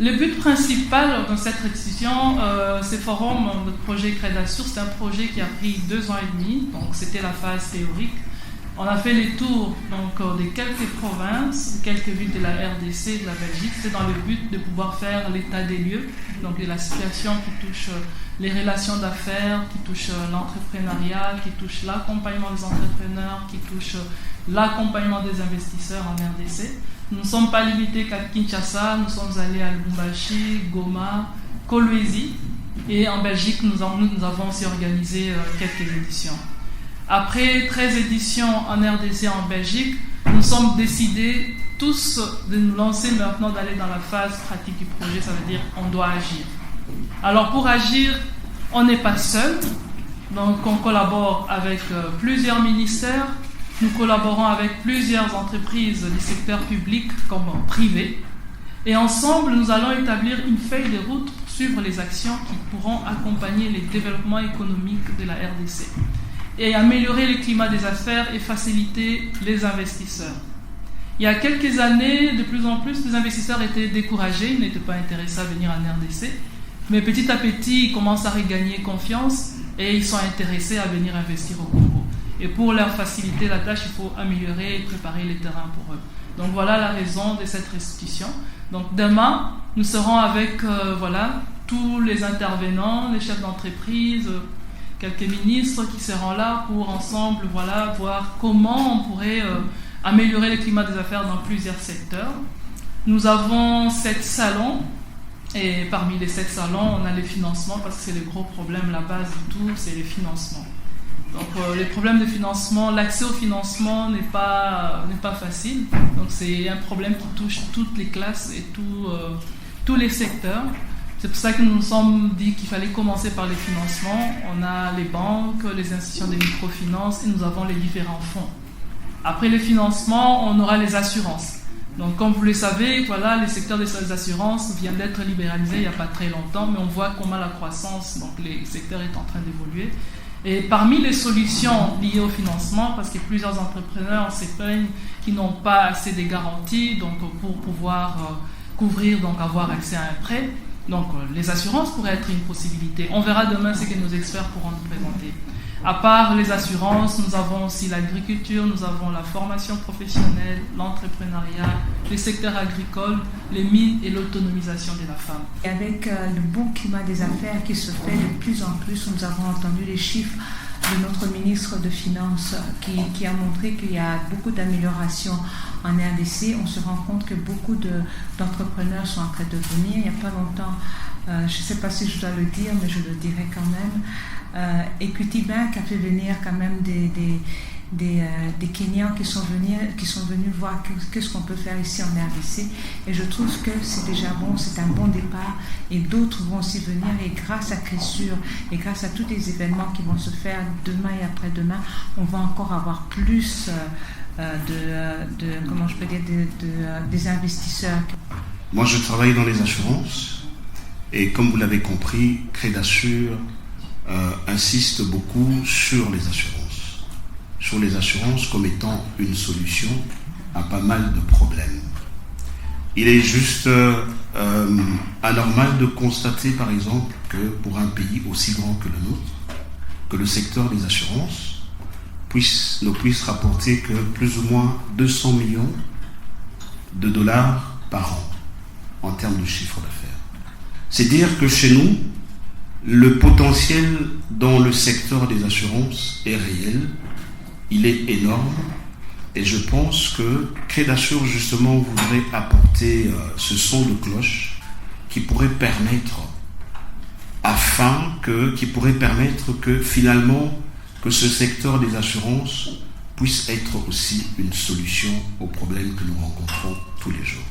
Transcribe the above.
Le but principal dans cette restitution, ce forum, notre projet Crédassure, c'est un projet qui a pris 2 ans et demi, donc c'était la phase théorique. On a fait les tours donc, de quelques provinces, quelques villes de la RDC, de la Belgique. C'est dans le but de pouvoir faire l'état des lieux, donc de la situation qui touche les relations d'affaires, qui touche l'entrepreneuriat, qui touche l'accompagnement des entrepreneurs, qui touche l'accompagnement des investisseurs en RDC. Nous ne sommes pas limités qu'à Kinshasa, nous sommes allés à Lubumbashi, Goma, Kolwezi, et en Belgique nous avons aussi organisé quelques éditions. Après 13 éditions en RDC en Belgique, nous sommes décidés tous de nous lancer maintenant, d'aller dans la phase pratique du projet, ça veut dire qu'on doit agir. Alors pour agir, on n'est pas seul, donc on collabore avec plusieurs ministères, nous collaborons avec plusieurs entreprises du secteur public comme privé, et ensemble nous allons établir une feuille de route pour suivre les actions qui pourront accompagner les développements économiques de la RDC et améliorer le climat des affaires et faciliter les investisseurs. Il y a quelques années, de plus en plus, les investisseurs étaient découragés, ils n'étaient pas intéressés à venir en RDC, mais petit à petit, ils commencent à regagner confiance et ils sont intéressés à venir investir au Congo. Et pour leur faciliter la tâche, il faut améliorer et préparer les terrains pour eux. Donc voilà la raison de cette restitution. Donc demain, nous serons avec tous les intervenants, les chefs d'entreprise, quelques ministres qui seront là pour ensemble voir comment on pourrait améliorer le climat des affaires dans plusieurs secteurs. Nous avons 7 salons et parmi les 7 salons, on a les financements parce que c'est le gros problème, la base de tout, c'est les financements. Donc les problèmes de financement, l'accès au financement n'est pas facile. Donc c'est un problème qui touche toutes les classes et tous les secteurs. C'est pour ça que nous nous sommes dit qu'il fallait commencer par les financements. On a les banques, les institutions de microfinance et nous avons les différents fonds. Après les financements, on aura les assurances. Donc comme vous le savez, le secteur des assurances vient d'être libéralisé il n'y a pas très longtemps, mais on voit comment la croissance, donc le secteur est en train d'évoluer. Et parmi les solutions liées au financement, parce que plusieurs entrepreneurs se plaignent qu'ils n'ont pas assez de garanties donc, pour pouvoir couvrir, donc avoir accès à un prêt. Donc les assurances pourraient être une possibilité. On verra demain ce que nos experts pourront nous présenter. À part les assurances, nous avons aussi l'agriculture, nous avons la formation professionnelle, l'entrepreneuriat, les secteurs agricoles, les mines et l'autonomisation de la femme. Et avec le bon climat des affaires qui se fait de plus en plus, nous avons entendu les chiffres de notre ministre de Finances qui a montré qu'il y a beaucoup d'améliorations en RDC. On se rend compte que beaucoup d'entrepreneurs sont en train de venir. Il n'y a pas longtemps, je ne sais pas si je dois le dire, mais je le dirai quand même. Equity Bank a fait venir quand même des Kenyans qui sont venus voir qu'est-ce qu'on peut faire ici en RDC, et je trouve que c'est déjà bon, c'est un bon départ, et d'autres vont aussi venir, et grâce à Crédassure et grâce à tous les événements qui vont se faire demain et après-demain, on va encore avoir plus des investisseurs. Moi je travaille dans les assurances, et comme vous l'avez compris, Crédassure insiste beaucoup sur les assurances comme étant une solution à pas mal de problèmes. Il est juste anormal de constater par exemple que pour un pays aussi grand que le nôtre, que le secteur des assurances ne puisse rapporter que plus ou moins 200 millions de dollars par an en termes de chiffre d'affaires. C'est dire que chez nous, le potentiel dans le secteur des assurances est réel, il est énorme, et je pense que Crédassure justement voudrait apporter ce son de cloche qui pourrait permettre que finalement que ce secteur des assurances puisse être aussi une solution aux problèmes que nous rencontrons tous les jours.